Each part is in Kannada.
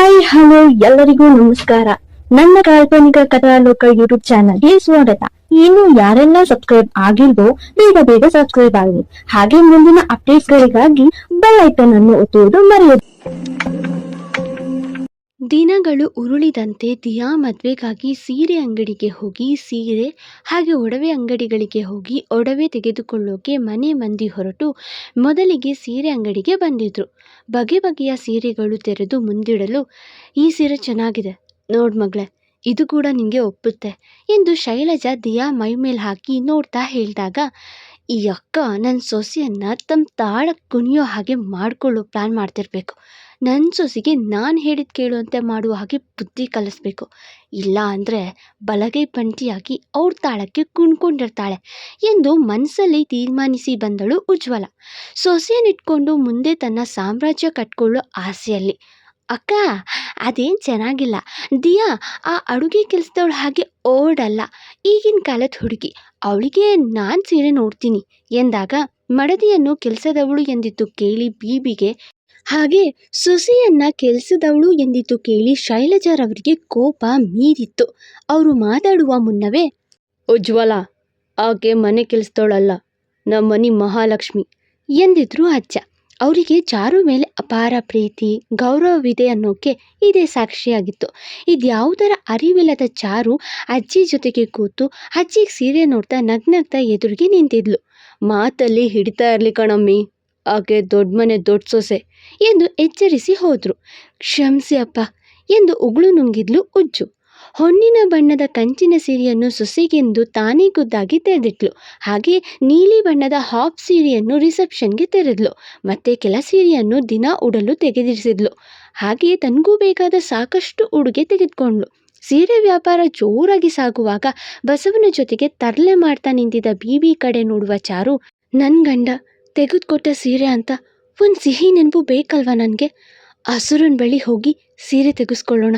ಹಾಯ್ ಹಲೋ ಎಲ್ಲರಿಗೂ ನಮಸ್ಕಾರ. ನನ್ನ ಕಾಲ್ಪನಿಕ ಕಥಾಲೋಕ ಯೂಟ್ಯೂಬ್ ಚಾನಲ್ಗೆ ಸ್ವಾಗತ. ಇನ್ನು ಯಾರೆಲ್ಲ ಸಬ್ಸ್ಕ್ರೈಬ್ ಆಗಿಲ್ವೋ ಬೇಗ ಬೇಗ ಸಬ್ಸ್ಕ್ರೈಬ್ ಆಗಿ, ಹಾಗೆ ಮುಂದಿನ ಅಪ್ಡೇಟ್ಸ್ ಗಳಿಗಾಗಿ ಬೆಲ್ ಐಕಾನ್ ಅನ್ನು ಒತ್ತುವುದು ಮರೆಯದು. ದಿನಗಳು ಉರುಳಿದಂತೆ ದಿಯಾ ಮದುವೆಗಾಗಿ ಸೀರೆ ಅಂಗಡಿಗೆ ಹೋಗಿ ಸೀರೆ ಹಾಗೆ ಒಡವೆ ಅಂಗಡಿಗಳಿಗೆ ಹೋಗಿ ಒಡವೆ ತೆಗೆದುಕೊಳ್ಳೋಕೆ ಮನೆ ಮಂದಿ ಹೊರಟು ಮೊದಲಿಗೆ ಸೀರೆ ಅಂಗಡಿಗೆ ಬಂದಿದ್ರು. ಬಗೆ ಬಗೆಯ ಸೀರೆಗಳು ತೆರೆದು ಮುಂದಿಡಲು, ಈ ಸೀರೆ ಚೆನ್ನಾಗಿದೆ ನೋಡ್ ಮಗಳೇ, ಇದು ಕೂಡ ನಿಂಗೆ ಒಪ್ಪುತ್ತೆ ಎಂದು ಶೈಲಜಾ ದಿಯಾ ಮೈ ಮೇಲೆ ಹಾಕಿ ನೋಡ್ತಾ ಹೇಳಿದಾಗ, ಈ ಅಕ್ಕ ನನ್ನ ಸೊಸೆಯನ್ನ ತಮ್ಮ ತಾಳ ಕುಣಿಯೋ ಹಾಗೆ ಮಾಡ್ಕೊಳ್ಳೋ ಪ್ಲಾನ್ ಮಾಡ್ತಿರ್ಬೇಕು. ನನ್ನ ಸೊಸೆಗೆ ನಾನು ಹೇಳಿದ ಕೇಳುವಂತೆ ಮಾಡುವ ಹಾಗೆ ಬುದ್ಧಿ ಕಲಿಸ್ಬೇಕು. ಇಲ್ಲ ಅಂದರೆ ಬಲಗೈ ಪಂಟಿಯಾಗಿ ಅವ್ರ ತಾಳಕ್ಕೆ ಕುಣ್ಕೊಂಡಿರ್ತಾಳೆ ಎಂದು ಮನಸ್ಸಲ್ಲಿ ತೀರ್ಮಾನಿಸಿ ಬಂದಳು ಉಜ್ವಲ. ಸೊಸೆಯನ್ನಿಟ್ಕೊಂಡು ಮುಂದೆ ತನ್ನ ಸಾಮ್ರಾಜ್ಯ ಕಟ್ಕೊಳ್ಳೋ ಆಸೆಯಲ್ಲಿ. ಅಕ್ಕ ಅದೇನು ಚೆನ್ನಾಗಿಲ್ಲ, ದಿಯಾ ಆ ಅಡುಗೆ ಕೆಲಸದವಳು ಹಾಗೆ ಓಡಲ್ಲ, ಈಗಿನ ಕಾಲದ ಹುಡುಗಿ, ಅವಳಿಗೆ ನಾನು ಸೀರೆ ನೋಡ್ತೀನಿ ಎಂದಾಗ ಮಡದಿಯನ್ನು ಕೆಲಸದವಳು ಎಂದಿದ್ದು ಕೇಳಿ ಬೀಬಿಗೆ, ಹಾಗೆ ಸೊಸೆಯನ್ನ ಕೆಲಸದವಳು ಎಂದಿದ್ದು ಕೇಳಿ ಶೈಲಜಾರವರಿಗೆ ಕೋಪ ಮೀರಿತ್ತು. ಅವರು ಮಾತಾಡುವ ಮುನ್ನವೇ, ಉಜ್ವಲ ಆಕೆ ಮನೆ ಕೆಲಸದವಳಲ್ಲ, ನಮ್ಮನೆ ಮಹಾಲಕ್ಷ್ಮಿ ಎಂದಿದ್ರು ಅಜ್ಜ. ಅವರಿಗೆ ಚಾರು ಮೇಲೆ ಅಪಾರ ಪ್ರೀತಿ ಗೌರವವಿದೆ ಅನ್ನೋಕೆ ಇದೇ ಸಾಕ್ಷಿಯಾಗಿತ್ತು. ಇದ್ಯಾವುದರ ಅರಿವಿಲ್ಲದ ಚಾರು ಅಜ್ಜಿ ಜೊತೆಗೆ ಕೂತು ಅಜ್ಜಿಗೆ ಸೀರೆ ನೋಡ್ತಾ ನಗ್ನಗ್ತಾ ಎದುರಿಗೆ ನಿಂತಿದ್ಲು. ಮಾತಲ್ಲಿ ಹಿಡಿತಾ ಇರಲಿ ಕಣಮ್ಮಿ, ಆಕೆ ದೊಡ್ಡ ಮನೆ ದೊಡ್ಡ ಸೊಸೆ ಎಂದು ಎಚ್ಚರಿಸಿ ಹೋದ್ರು. ಕ್ಷಮಿಸಿ ಅಪ್ಪ ಎಂದು ಉಗುಳು ನುಂಗಿದ್ಲು ಉಜ್ಜು. ಹೊನ್ನಿನ ಬಣ್ಣದ ಕಂಚಿನ ಸೀರೆಯನ್ನು ಸೊಸೆಗೆಂದು ತಾನೇ ಖುದ್ದಾಗಿ ತೆರೆದಿಟ್ಲು. ಹಾಗೆ ನೀಲಿ ಬಣ್ಣದ ಹಾಫ್ ಸೀರೆಯನ್ನು ರಿಸೆಪ್ಷನ್ಗೆ ತೆರೆದ್ಲು. ಮತ್ತೆ ಕೆಲ ಸೀರೆಯನ್ನು ದಿನ ಉಡಲು ತೆಗೆದಿರಿಸಿದ್ಲು. ಹಾಗೆ ತನಗೂ ಬೇಕಾದ ಸಾಕಷ್ಟು ಉಡುಗೆ ತೆಗೆದುಕೊಂಡ್ಲು. ಸೀರೆ ವ್ಯಾಪಾರ ಜೋರಾಗಿ ಸಾಗುವಾಗ ಬಸವನ ಜೊತೆಗೆ ತರಲೆ ಮಾಡ್ತಾ ನಿಂತಿದ್ದ ಬೀಬಿ ಕಡೆ ನೋಡುವ ಚಾರು, ನನ್ನ ಗಂಡ ತೆಗೆದುಕೊಟ್ಟ ಸೀರೆ ಅಂತ ಒಂದು ಸಿಹಿ ನೆನಪು ಬೇಕಲ್ವ ನನಗೆ, ಹಸುರನ ಬಳಿ ಹೋಗಿ ಸೀರೆ ತೆಗೆಸ್ಕೊಳ್ಳೋಣ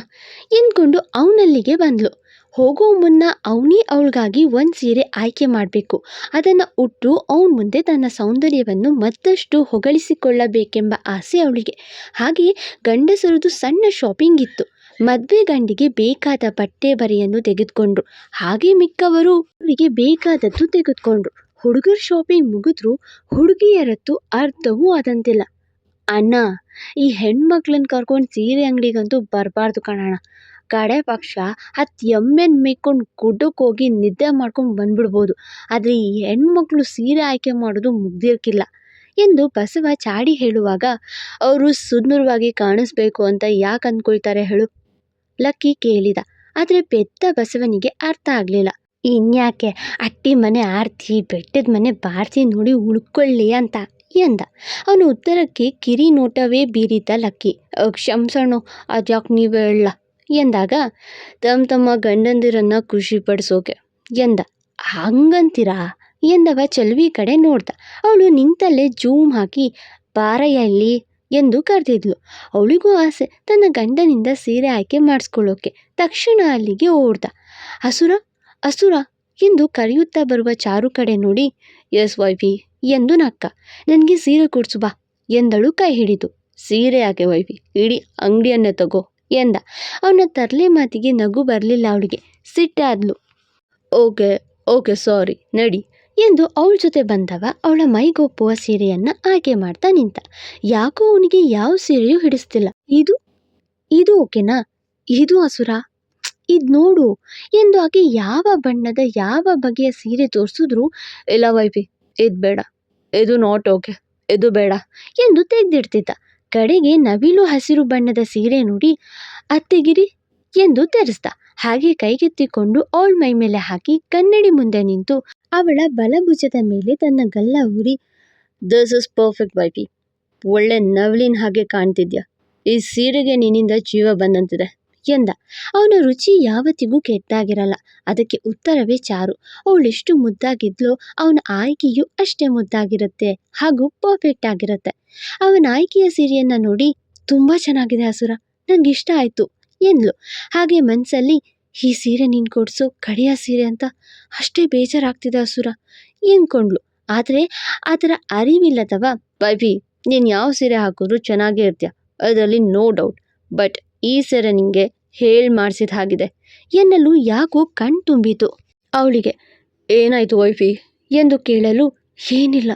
ಎಂದ್ಕೊಂಡು ಅವನಲ್ಲಿಗೆ ಬಂದ್ಲು. ಹೋಗೋ ಮುನ್ನ ಅವಳಿಗಾಗಿ ಒಂದು ಸೀರೆ ಆಯ್ಕೆ ಮಾಡಬೇಕು, ಅದನ್ನು ಉಟ್ಟು ಅವನ ಮುಂದೆ ತನ್ನ ಸೌಂದರ್ಯವನ್ನು ಮತ್ತಷ್ಟು ಹೊಗಳಿಸಿಕೊಳ್ಳಬೇಕೆಂಬ ಆಸೆ ಅವಳಿಗೆ. ಹಾಗೆಯೇ ಗಂಡಸರದು ಸಣ್ಣ ಶಾಪಿಂಗ್ ಇತ್ತು. ಮದುವೆ ಗಂಡಿಗೆ ಬೇಕಾದ ಬಟ್ಟೆ ಬರೆಯನ್ನು ತೆಗೆದುಕೊಂಡ್ರು, ಹಾಗೆ ಮಿಕ್ಕವರು ಅವರಿಗೆ ಬೇಕಾದದ್ದು ತೆಗೆದುಕೊಂಡ್ರು. ಹುಡುಗರ ಶಾಪಿಂಗ್ ಮುಗಿದ್ರು ಹುಡುಗಿಯರತ್ತು ಅರ್ಥವೂ ಆದಂತಿಲ್ಲ. ಅಣ್ಣ, ಈ ಹೆಣ್ಮಕ್ಳನ್ನ ಕರ್ಕೊಂಡು ಸೀರೆ ಅಂಗಡಿಗಂತೂ ಬರಬಾರ್ದು ಕಣಣ್ಣ, ಕಡೆ ಪಕ್ಷ 10 ಎಮ್ಮೆನ ಮೇಯ್ಕೊಂಡು ಗುಡ್ಡಕ್ಕೆ ಹೋಗಿ ನಿದ್ದೆ ಮಾಡ್ಕೊಂಡು ಬಂದ್ಬಿಡ್ಬೋದು, ಆದರೆ ಈ ಹೆಣ್ಮಕ್ಳು ಸೀರೆ ಆಯ್ಕೆ ಮಾಡೋದು ಮುಗ್ದಿರ್ಕಿಲ್ಲ ಎಂದು ಬಸವ ಚಾಡಿ ಹೇಳುವಾಗ, ಅವರು ಸುಂದರವಾಗಿ ಕಾಣಿಸ್ಬೇಕು ಅಂತ ಯಾಕೆ ಅಂದ್ಕೊಳ್ತಾರೆ ಹೇಳು, ಲಕ್ಕಿ ಕೇಳಿದ. ಆದರೆ ಪೆದ್ದ ಬಸವನಿಗೆ ಅರ್ಥ ಆಗಲಿಲ್ಲ. ಇನ್ಯಾಕೆ ಅಟ್ಟಿ ಮನೆ ಆರ್ತಿ ಬೆಟ್ಟದ ಮನೆ ಬಾರ್ತಿ ನೋಡಿ ಉಳ್ಕೊಳ್ಳಿ ಅಂತ ಎಂದ. ಅವನ ಉತ್ತರಕ್ಕೆ ಕಿರಿ ನೋಟವೇ ಬೀರಿದ್ದ ಲಕ್ಕಿ, ಕ್ಷಮಿಸೋಣ ಅದ್ಯಾಕೆ ನೀವೇ ಹೇಳ ಎಂದಾಗ, ತಮ್ಮ ಗಂಡಂದಿರನ್ನ ಖುಷಿ ಪಡಿಸೋಕೆ ಎಂದ. ಹಂಗಂತೀರಾ ಎಂದವ ಚೆಲ್ವಿ ಕಡೆ ನೋಡ್ದ. ಅವಳು ನಿಂತಲ್ಲೇ ಜೂಮ್ ಹಾಕಿ ಬಾರಯ್ಯ ಇಲ್ಲಿ ಎಂದು ಕರೆದಿದ್ಲು. ಅವಳಿಗೂ ಆಸೆ ತನ್ನ ಗಂಡನಿಂದ ಸೀರೆ ಆಯ್ಕೆ ಮಾಡಿಸ್ಕೊಳ್ಳೋಕೆ. ತಕ್ಷಣ ಅಲ್ಲಿಗೆ ಓಡ್ದ. ಅಸುರ ಎಂದು ಕರೆಯುತ್ತಾ ಬರುವ ಚಾರು ಕಡೆ ನೋಡಿ, ಎಸ್ ವೈಫಿ ಎಂದು ನಕ್ಕ. ನನಗೆ ಸೀರೆ ಕೊಡ್ಸು ಬಾ ಎಂದಳು ಕೈ ಹಿಡಿದು. ಸೀರೆ ಯಾಕೆ ವೈಫಿ, ಇಡೀ ಅಂಗಡಿಯನ್ನೇ ತಗೋ ಎಂದ. ಅವನ ತರಲೆ ಮಾತಿಗೆ ನಗು ಬರಲಿಲ್ಲ ಅವಳಿಗೆ, ಸಿಟ್ಟಾದ್ಲು. ಓಕೆ ಸಾರಿ ನಡಿ ಎಂದು ಅವಳ ಜೊತೆ ಬಂದವ ಅವಳ ಮೈಗೊಪ್ಪುವ ಸೀರೆಯನ್ನ ಆಯ್ಕೆ ಮಾಡ್ತಾ ನಿಂತ. ಯಾಕೋ ಅವನಿಗೆ ಯಾವ ಸೀರೆಯೂ ಹಿಡಿಸ್ತಿಲ್ಲ. ಇದು ಓಕೆನಾ, ಇದು ಅಸುರ, ಇದು ನೋಡು ಎಂದು ಆಕೆ ಯಾವ ಬಣ್ಣದ ಯಾವ ಬಗೆಯ ಸೀರೆ ತೋರಿಸಿದ್ರು, ಇಲ್ಲ ವೈಫಿ ಇದು ಬೇಡ, ಇದು ನಾಟ್ ಓಕೆ, ಇದು ಬೇಡ ಎಂದು ತೆಗೆದಿಡ್ತಿದ್ದ. ಕಡೆಗೆ ನವಿಲು ಹಸಿರು ಬಣ್ಣದ ಸೀರೆ ನೋಡಿ ಅತ್ತೆಗಿರಿ ಎಂದು ತೆರೆಸ್ದ. ಹಾಗೆ ಕೈಗೆತ್ತಿಕೊಂಡು ಅವಳ ಮೈ ಮೇಲೆ ಹಾಕಿ ಕನ್ನಡಿ ಮುಂದೆ ನಿಂತು ಅವಳ ಬಲಭುಜದ ಮೇಲೆ ತನ್ನ ಗಲ್ಲ ಊರಿ, ದಿಸ್ ಇಸ್ ಪರ್ಫೆಕ್ಟ್ ವೈಫಿ, ಒಳ್ಳೆ ನವಲಿನ ಹಾಗೆ ಕಾಣ್ತಿದ್ಯಾ, ಈ ಸೀರೆಗೆ ನಿನ್ನಿಂದ ಜೀವ ಬಂದಂತಿದೆ ಎಂದ. ಅವನ ರುಚಿ ಯಾವತ್ತಿಗೂ ಕೆಟ್ಟಾಗಿರಲ್ಲ, ಅದಕ್ಕೆ ಉತ್ತರವೇ ಚಾರು. ಅವಳೆಷ್ಟು ಮುದ್ದಾಗಿದ್ಲೋ ಅವನ ಆಯ್ಕೆಯು ಅಷ್ಟೇ ಮುದ್ದಾಗಿರುತ್ತೆ ಹಾಗೂ ಪರ್ಫೆಕ್ಟ್ ಆಗಿರುತ್ತೆ. ಅವನ ಆಯ್ಕೆಯ ಸೀರೆಯನ್ನ ನೋಡಿ, ತುಂಬ ಚೆನ್ನಾಗಿದೆ ಅಸುರ, ನನಗೆ ಇಷ್ಟ ಆಯಿತು ಎಂದ್ಲು. ಹಾಗೆ ಮನಸ್ಸಲ್ಲಿ, ಈ ಸೀರೆ ನೀನು ಕೊಡಿಸೋ ಕಡೆಯ ಸೀರೆ ಅಂತ ಅಷ್ಟೇ ಬೇಜಾರಾಗ್ತಿದೆ ಅಸುರ ಎಂದ್ಕೊಂಡ್ಲು. ಆದರೆ ಅದರ ಅರಿವಿಲ್ಲದವ, ವೈಫಿ ನೀನು ಯಾವ ಸೀರೆ ಹಾಕಿದ್ರು ಚೆನ್ನಾಗೇ ಇರ್ತೀಯ, ಅದರಲ್ಲಿ ನೋ ಡೌಟ್, ಬಟ್ ಈ ಸರಿ ನಿಂಗೆ ಹೇಳ್ ಮಾಡಿಸಿದ ಹಾಗಿದೆ ಎನ್ನಲು ಯಾಕೋ ಕಣ್ ತುಂಬಿತು. ಅವಳಿಗೆ ಏನಾಯ್ತು ವೈಫಿ ಎಂದು ಕೇಳಲು, ಏನಿಲ್ಲ,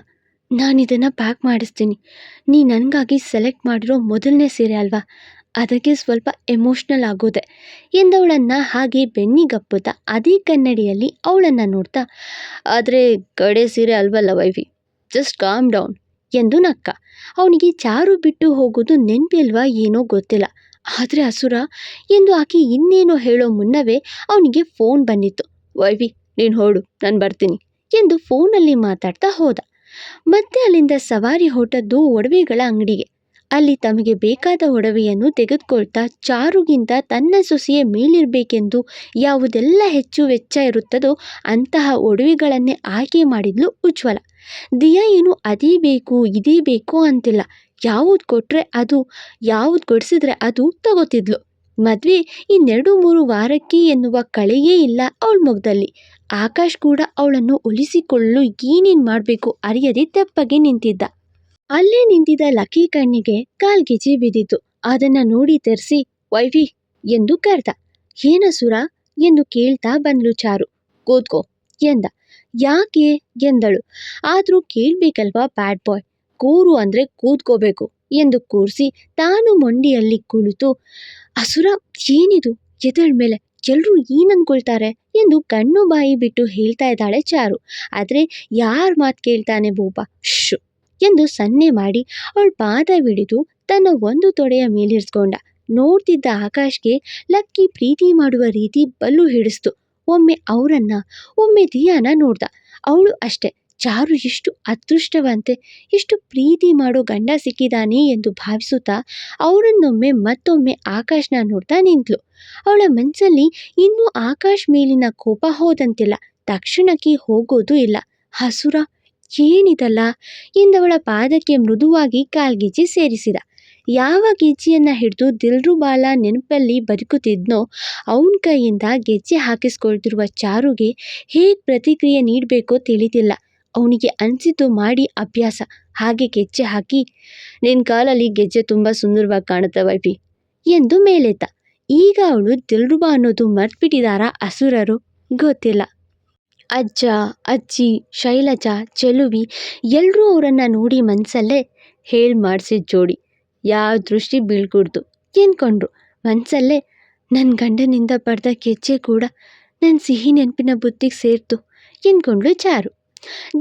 ನಾನಿದನ್ನು ಪ್ಯಾಕ್ ಮಾಡಿಸ್ತೀನಿ. ನೀ ನನಗಾಗಿ ಸೆಲೆಕ್ಟ್ ಮಾಡಿರೋ ಮೊದಲನೇ ಸೀರೆ ಅಲ್ವಾ, ಅದಕ್ಕೆ ಸ್ವಲ್ಪ ಎಮೋಷ್ನಲ್ ಆಗೋದೆ ಎಂದವಳನ್ನು ಹಾಗೆ ಬೆನ್ನಿಗಪ್ಪುತ್ತಾ ಅದೇ ಕನ್ನಡಿಯಲ್ಲಿ ಅವಳನ್ನು ನೋಡ್ತಾ, ಆದರೆ ಕಡೆ ಸೀರೆ ಅಲ್ವಲ್ಲ ವೈಫಿ, ಜಸ್ಟ್ ಕಾಮ್ ಡೌನ್ ಎಂದು ನಕ್ಕ. ಅವನಿಗೆ ಚಾರು ಬಿಟ್ಟು ಹೋಗೋದು ನೆನಪಿಲ್ವಾ ಏನೋ ಗೊತ್ತಿಲ್ಲ. ಆದರೆ ಅಸುರ ಎಂದು ಆಕೆ ಇನ್ನೇನೋ ಹೇಳೋ ಮುನ್ನವೇ ಅವನಿಗೆ ಫೋನ್ ಬಂದಿತ್ತು. ವೈಫಿ ನೀನು ಹೊರಡು, ನಾನು ಬರ್ತೀನಿ ಎಂದು ಫೋನಲ್ಲಿ ಮಾತಾಡ್ತಾ ಹೋದ. ಮತ್ತೆ ಅಲ್ಲಿಂದ ಸವಾರಿ ಹೊರಟದ್ದು ಒಡವೆಗಳ ಅಂಗಡಿಗೆ. ಅಲ್ಲಿ ತಮಗೆ ಬೇಕಾದ ಒಡವೆಯನ್ನು ತೆಗೆದುಕೊಳ್ತಾ ಚಾರುಗಿಂತ ತನ್ನ ಸೊಸೆಯೇ ಮೇಲಿರಬೇಕೆಂದು ಯಾವುದೆಲ್ಲ ಹೆಚ್ಚು ವೆಚ್ಚ ಇರುತ್ತದೋ ಅಂತಹ ಒಡವೆಗಳನ್ನೇ ಆಯ್ಕೆ ಮಾಡಿದ್ಲು ಉಜ್ವಲ. ದಿಯಾ ಏನು ಅದೇ ಬೇಕು ಇದೇ ಬೇಕು ಅಂತಿಲ್ಲ, ಯಾವುದು ಕೊಟ್ಟರೆ ಅದು, ಯಾವುದು ಕೊಡಿಸಿದ್ರೆ ಅದು ತಗೋತಿದ್ಲು. ಮದುವೆ ಇನ್ನೆರಡು ಮೂರು ವಾರಕ್ಕೆ ಎನ್ನುವ ಕಳೆಯೇ ಇಲ್ಲ ಅವಳ ಮೊಗದಲ್ಲಿ. ಆಕಾಶ್ ಕೂಡ ಅವಳನ್ನು ಒಲಿಸಿಕೊಳ್ಳಲು ಏನೇನು ಮಾಡಬೇಕು ಅರಿಯದೆ ತೆಪ್ಪಗೆ ನಿಂತಿದ್ದ. ಅಲ್ಲೇ ನಿಂತಿದ್ದ ಲಕ್ಕಿ ಕಣ್ಣಿಗೆ ಕಾಲ್ಗೆಜೆ ಬಿದ್ದಿತು. ಅದನ್ನು ನೋಡಿ ತೆರೆಸಿ ವೈಫಿ ಎಂದು ಕರೆದ. ಏನಸುರ ಎಂದು ಕೇಳ್ತಾ ಬಂದ್ಲು ಚಾರು. ಕೂತ್ಕೋ ಎಂದ. ಯಾಕೆ ಎಂದಳು. ಆದರೂ ಕೇಳಬೇಕಲ್ವಾ ಬ್ಯಾಡ್ ಬಾಯ್, ಕೂರು ಅಂದರೆ ಕೂತ್ಕೋಬೇಕು ಎಂದು ಕೂರಿಸಿ ತಾನು ಮೊಂಡಿಯಲ್ಲಿ ಕುಳಿತು, ಅಸುರ ಏನಿದು ಎದಳ ಮೇಲೆ, ಎಲ್ಲರೂ ಏನು ಅಂದ್ಕೊಳ್ತಾರೆ ಎಂದು ಕಣ್ಣು ಬಾಯಿ ಬಿಟ್ಟು ಹೇಳ್ತಾ ಇದ್ದಾಳೆ ಚಾರು. ಆದರೆ ಯಾರ ಮಾತು ಕೇಳ್ತಾನೆ ಭೂಪ, ಶು ಎಂದು ಸನ್ನೆ ಮಾಡಿ ಅವಳ ಪಾದವಿಡಿದು ತನ್ನ ಒಂದು ತೊಡೆಯ ಮೇಲಿರಿಸ್ಕೊಂಡ. ನೋಡ್ತಿದ್ದ ಆಕಾಶ್ಗೆ ಲಕ್ಕಿ ಪ್ರೀತಿ ಮಾಡುವ ರೀತಿ ಬಲ್ಲು ಹಿಡಿಸ್ತು. ಒಮ್ಮೆ ಅವರನ್ನ, ಒಮ್ಮೆ ದಿಯಾನ ನೋಡ್ದ. ಅವಳು ಅಷ್ಟೆ, ಚಾರು ಎಷ್ಟು ಅದೃಷ್ಟವಂತೆ, ಎಷ್ಟು ಪ್ರೀತಿ ಮಾಡೋ ಗಂಡ ಸಿಕ್ಕಿದಾನೆ ಎಂದು ಭಾವಿಸುತ್ತಾ ಅವರನ್ನೊಮ್ಮೆ ಮತ್ತೊಮ್ಮೆ ಆಕಾಶ್ನ ನೋಡ್ತಾ ನಿಂತಳು. ಅವಳ ಮನಸ್ಸಲ್ಲಿ ಇನ್ನೂ ಆಕಾಶ್ ಮೇಲಿನ ಕೋಪ ಹೋದಂತಿಲ್ಲ, ತಕ್ಷಣಕ್ಕೆ ಹೋಗೋದು ಇಲ್ಲ. ಹಸುರ ಏನಿದಲ್ಲ ಎಂದವಳ ಪಾದಕ್ಕೆ ಮೃದುವಾಗಿ ಕಾಲ್ಗೆಜ್ಜೆ ಸೇರಿಸಿದ. ಯಾವ ಗೆಜ್ಜೆಯನ್ನು ಹಿಡಿದು ದಿಲ್ರುಬಾಳ ನೆನಪಲ್ಲಿ ಬದುಕುತ್ತಿದ್ನೋ ಅವನ ಕೈಯಿಂದ ಗೆಜ್ಜೆ ಹಾಕಿಸ್ಕೊಳ್ತಿರುವ ಚಾರುಗೆ ಹೇಗೆ ಪ್ರತಿಕ್ರಿಯೆ ನೀಡಬೇಕೋ ತಿಳಿದಿಲ್ಲ. ಅವನಿಗೆ ಅನಿಸಿದ್ದು ಮಾಡಿ ಅಭ್ಯಾಸ. ಹಾಗೆ ಗೆಜ್ಜೆ ಹಾಕಿ, ನಿನ್ನ ಕಾಲಲ್ಲಿ ಗೆಜ್ಜೆ ತುಂಬ ಸುಂದರವಾಗಿ ಕಾಣುತ್ತೆ ವೈಫಿ ಎಂದು ಮೇಲೆತ್ತ. ಈಗ ಅವಳು ದಿಲ್ರುಬಾ ಅನ್ನೋದು ಮರ್ತ್ಬಿಟ್ಟಿದಾರಾ ಅಸುರರು ಗೊತ್ತಿಲ್ಲ. ಅಜ್ಜ, ಅಜ್ಜಿ, ಶೈಲಜಾ, ಚೆಲುವಿ ಎಲ್ಲರೂ ಅವರನ್ನು ನೋಡಿ ಮನಸ್ಸಲ್ಲೇ ಹೇಳಿ ಮಾಡಿಸಿದ ಜೋಡಿ, ಯಾವ ದೃಷ್ಟಿ ಬೀಳ್ಕೂಡ್ದು ಎಂದ್ಕೊಂಡ್ರು. ಮನಸ್ಸಲ್ಲೇ ನನ್ನ ಗಂಡನಿಂದ ಪಡೆದ ಗೆಜ್ಜೆ ಕೂಡ ನನ್ನ ಸಿಹಿ ನೆನಪಿನ ಬುತ್ತಿಗೆ ಸೇರ್ತು ಎಂದ್ಕೊಂಡ್ಳು ಚಾರು.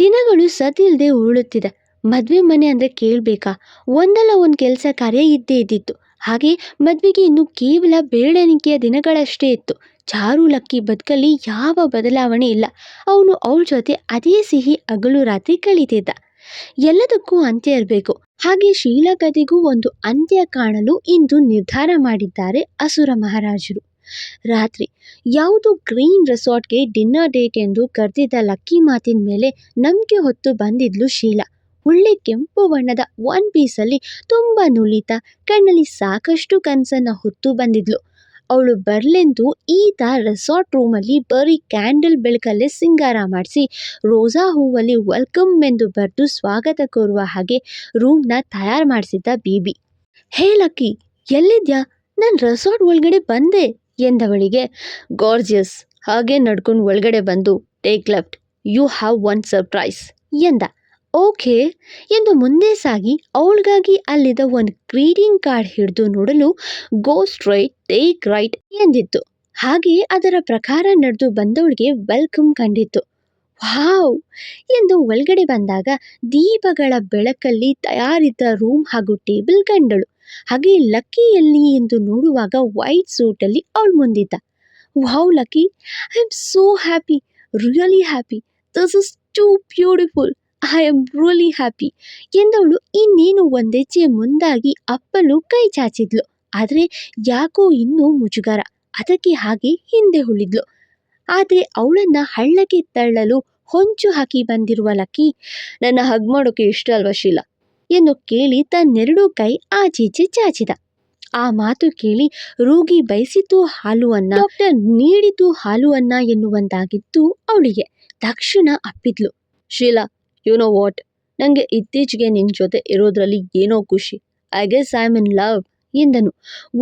ದಿನಗಳು ಸದ್ದಿಲ್ಲದೆ ಉರುಳುತ್ತಿದೆ. ಮದುವೆ ಮನೆ ಅಂದರೆ ಕೇಳಬೇಕಾ, ಒಂದಲ್ಲ ಒಂದು ಕೆಲಸ ಕಾರ್ಯ ಇದ್ದೇ ಇದ್ದಿತ್ತು. ಹಾಗೆ ಮದುವೆಗೆ ಇನ್ನು ಕೇವಲ ಬೆರಳೆಣಿಕೆಯ ದಿನಗಳಷ್ಟೇ ಇತ್ತು. ಚಾರು ಲಕ್ಕಿ ಬದುಕಲ್ಲಿ ಯಾವ ಬದಲಾವಣೆ ಇಲ್ಲ. ಅವನು ಅವಳ ಜೊತೆ ಅದೇ ಸಿಹಿ ಹಗಲು ರಾತ್ರಿ ಕಳೀತಿದ್ದ. ಎಲ್ಲದಕ್ಕೂ ಅಂತ್ಯ ಇರಬೇಕು. ಹಾಗೆ ಶೀಲಾ ಕಥೆಗೂ ಒಂದು ಅಂತ್ಯ ಕಾಣಲು ಇಂದು ನಿರ್ಧಾರ ಮಾಡಿದ್ದಾರೆ ಅಸುರ ಮಹಾರಾಜರು. ರಾತ್ರಿ ಯಾವುದೋ ಗ್ರೀನ್ ರೆಸಾರ್ಟ್ಗೆ ಡಿನ್ನರ್ ಡೇಟ್ ಎಂದು ಕರೆದಿದ್ದ ಲಕ್ಕಿ ಮಾತಿನ ಮೇಲೆ ನಂಬಿಕೆ ಹೊತ್ತು ಬಂದಿದ್ಲು ಶೀಲಾ. ಒಳ್ಳೆ ಕೆಂಪು ಬಣ್ಣದ ಒನ್ ಪೀಸಲ್ಲಿ ತುಂಬ ನುಲಿತ, ಕಣ್ಣಲ್ಲಿ ಸಾಕಷ್ಟು ಕನಸನ್ನು ಹೊತ್ತು ಬಂದಿದ್ಲು. ಅವಳು ಬರ್ಲೆಂದು ಈತ ರೆಸಾರ್ಟ್ ರೂಮಲ್ಲಿ ಬರೀ ಕ್ಯಾಂಡಲ್ ಬೆಳಕಲ್ಲೇ ಸಿಂಗಾರ ಮಾಡಿಸಿ ರೋಸಾ ಹೂವಲ್ಲಿ ವೆಲ್ಕಮ್ ಎಂದು ಬರೆದು ಸ್ವಾಗತ ಕೋರುವ ಹಾಗೆ ರೂಮ್ನ ತಯಾರು ಮಾಡಿಸಿದ್ದ ಬೀಬಿ. ಹೇ ಲಕ್ಕಿ, ಎಲ್ಲಿದ್ಯಾ? ನಾನು ರೆಸಾರ್ಟ್ ಒಳಗಡೆ ಬಂದೆ ಎಂದವಳಿಗೆ, ಗಾರ್ಜಿಯಸ್, ಹಾಗೆ ನಡ್ಕೊಂಡು ಒಳಗಡೆ ಬಂದು take left, you have one surprise ಎಂದ. ಓಕೆ ಎಂದು ಮುಂದೆ ಸಾಗಿ ಅವಳಿಗಾಗಿ ಅಲ್ಲಿದ್ದ ಒಂದು ಗ್ರೀಟಿಂಗ್ ಕಾರ್ಡ್ ಹಿಡಿದು ನೋಡಲು ಗೋ ಸ್ಟ್ರೈಟ್ ಟೇಕ್ ರೈಟ್ ಎಂದಿತ್ತು. ಹಾಗೆಯೇ ಅದರ ಪ್ರಕಾರ ನಡೆದು ಬಂದವಳಿಗೆ ವೆಲ್ಕಮ್ ಕಂಡಿತ್ತು. ವಾವ್ ಎಂದು ಒಳಗಡೆ ಬಂದಾಗ ದೀಪಗಳ ಬೆಳಕಲ್ಲಿ ತಯಾರಿದ್ದ ರೂಮ್ ಹಾಗೂ ಟೇಬಲ್ ಕಂಡಳು. ಹಾಗೆ ಲಕ್ಕಿ ಎಲ್ಲಿ ಎಂದು ನೋಡುವಾಗ ವೈಟ್ ಸೂಟಲ್ಲಿ ಅವಳು ಮುಂದಿದ್ದ. Wow lucky, I am so happy, really happy, this is too beautiful, I am really happy ಎಂದವಳು ಇನ್ನೇನು ಒಂದೆಚ್ಚೆ ಮುಂದಾಗಿ ಅಪ್ಪಲು ಕೈ ಚಾಚಿದ್ಲು. ಆದರೆ ಯಾಕೋ ಇನ್ನೂ ಮುಜುಗರ, ಅದಕ್ಕೆ ಹಾಗೆ ಹಿಂದೆ ಉಳಿದ್ಲು. ಆದರೆ ಅವಳನ್ನು ಹಳ್ಳಕ್ಕೆ ತಳ್ಳಲು ಹೊಂಚು ಹಾಕಿ ಬಂದಿರುವ ಲಕ್ಕಿ, ನನ್ನ ಹಗ್ ಮಾಡೋಕೆ ಇಷ್ಟ ಅಲ್ವಾ ಶೀಲಾ ಎಂದು ಕೇಳಿ ತನ್ನೆರಡೂ ಕೈ ಆಚೀಚೆ ಚಾಚಿದ. ಆ ಮಾತು ಕೇಳಿ ರೋಗಿ ಬಯಸಿತು ಹಾಲು ಅನ್ನ, ಡಾಕ್ಟರ್ ನೀಡಿತು ಹಾಲು ಅನ್ನ ಎನ್ನುವಂತಾಗಿತ್ತು ಅವಳಿಗೆ. ತಕ್ಷಣ ಅಪ್ಪಿದ್ಲು. ಶೀಲಾ, ಯು ನೋ ವಾಟ್, ನನಗೆ ಇತ್ತೀಚೆಗೆ ನಿನ್ನ ಜೊತೆ ಇರೋದ್ರಲ್ಲಿ ಏನೋ ಖುಷಿ. I guess I am in love ಎಂದನು.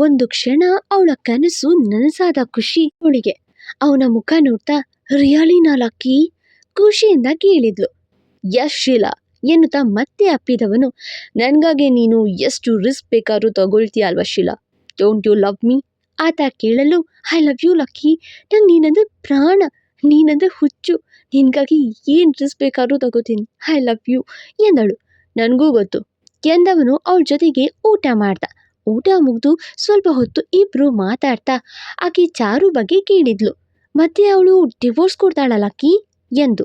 ಒಂದು ಕ್ಷಣ ಅವಳ ಕನಸು ನನಸಾದ ಖುಷಿ ಅವಳಿಗೆ. ಅವನ ಮುಖ ನೋಡ್ತಾ ರಿಯಲಿನಾ ಲಕ್ಕಿ ಖುಷಿಯಿಂದ ಕೇಳಿದ್ಲು. ಯಸ್ ಶೀಲಾ ಎನ್ನುತ್ತಾ ಮತ್ತೆ ಅಪ್ಪಿದವನು, ನನಗಾಗಿ ನೀನು ಎಷ್ಟು ರಿಸ್ಕ್ ಬೇಕಾದ್ರೂ ತಗೊಳ್ತೀಯ ಅಲ್ವಾ Sheela, don't you love me? ಆತ ಕೇಳಲು, ಐ ಲವ್ ಯು ಲಕ್ಕಿ, ನಂಗೆ ನೀನಂದ್ರೆ ಪ್ರಾಣ, ನೀನಂದ್ರೆ ಹುಚ್ಚು, ನಿನಗಾಗಿ ಏನು ರಿಸ್ಕ್ ಬೇಕಾದ್ರೂ ತಗೋತೀನಿ, ಐ ಲವ್ ಯು ಎಂದಳು. ನನಗೂ ಗೊತ್ತು ಎಂದವನು ಅವಳ ಜೊತೆಗೆ ಊಟ ಮಾಡ್ದ. ಊಟ ಮುಗಿದು ಸ್ವಲ್ಪ ಹೊತ್ತು ಇಬ್ರು ಮಾತಾಡ್ತಾ ಆಕೆ ಚಾರು ಬಗ್ಗೆ ಕೇಳಿದ್ಲು. ಮತ್ತೆ ಅವಳು ಡಿವೋರ್ಸ್ ಕೊಡ್ತಾಳ ಲಕ್ಕಿ ಎಂದು.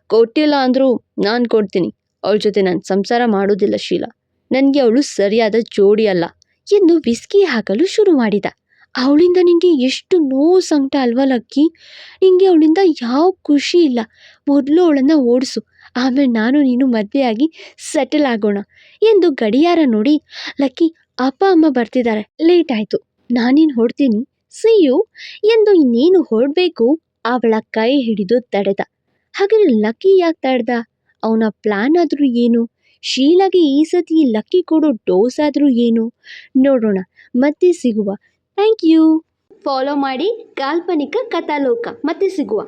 ಕೊಟ್ಟಿಲ್ಲ ಅಂದರೂ ನಾನು ಕೊಡ್ತೀನಿ, ಅವಳ ಜೊತೆ ನಾನು ಸಂಸಾರ ಮಾಡೋದಿಲ್ಲ ಶೀಲಾ, ನನಗೆ ಅವಳು ಸರಿಯಾದ ಜೋಡಿ ಅಲ್ಲ ಎಂದು ವಿಸ್ಕಿ ಹಾಕಲು ಶುರು ಮಾಡಿದ. ಅವಳಿಂದ ನಿಂಗೆ ಎಷ್ಟು ನೋವು ಸಂಕಟ ಅಲ್ವಾ ಲಕ್ಕಿ, ನಿಂಗೆ ಅವಳಿಂದ ಯಾವ ಖುಷಿ ಇಲ್ಲ. ಮೊದಲು ಅವಳನ್ನು ಓಡಿಸು, ಆಮೇಲೆ ನಾನು ನೀನು ಮದುವೆಯಾಗಿ ಸೆಟಲ್ ಆಗೋಣ ಎಂದು ಗಡಿಯಾರ ನೋಡಿ, ಲಕ್ಕಿ ಅಪ್ಪ ಅಮ್ಮ ಬರ್ತಿದ್ದಾರೆ, ಲೇಟ್ ಆಯಿತು, ನಾನಿನ್ನು ಹೊಡ್ತೀನಿ, ಸಿ ಯು ಎಂದು ಇನ್ನೇನು ಹೊರಡಬೇಕು ಅವಳ ಕೈ ಹಿಡಿದು ತಡೆದ. ಹಾಗಾದ್ರೆ ಲಕ್ಕಿ ಯಾಕೆ ತಡೆದ? ಅವನ ಪ್ಲಾನ್ ಆದರೂ ಏನು? ಶೀಲಾಗೆ ಈ ಸತಿ ಲಕ್ಕಿ ಕೊಡೋ ಡೋಸ್ ಆದರೂ ಏನು? ನೋಡೋಣ, ಮತ್ತೆ ಸಿಗುವ. Thank you. ಫಾಲೋ ಮಾಡಿ ಕಾಲ್ಪನಿಕ ಕಥಾಲೋಕ. ಮತ್ತೆ ಸಿಗುವ.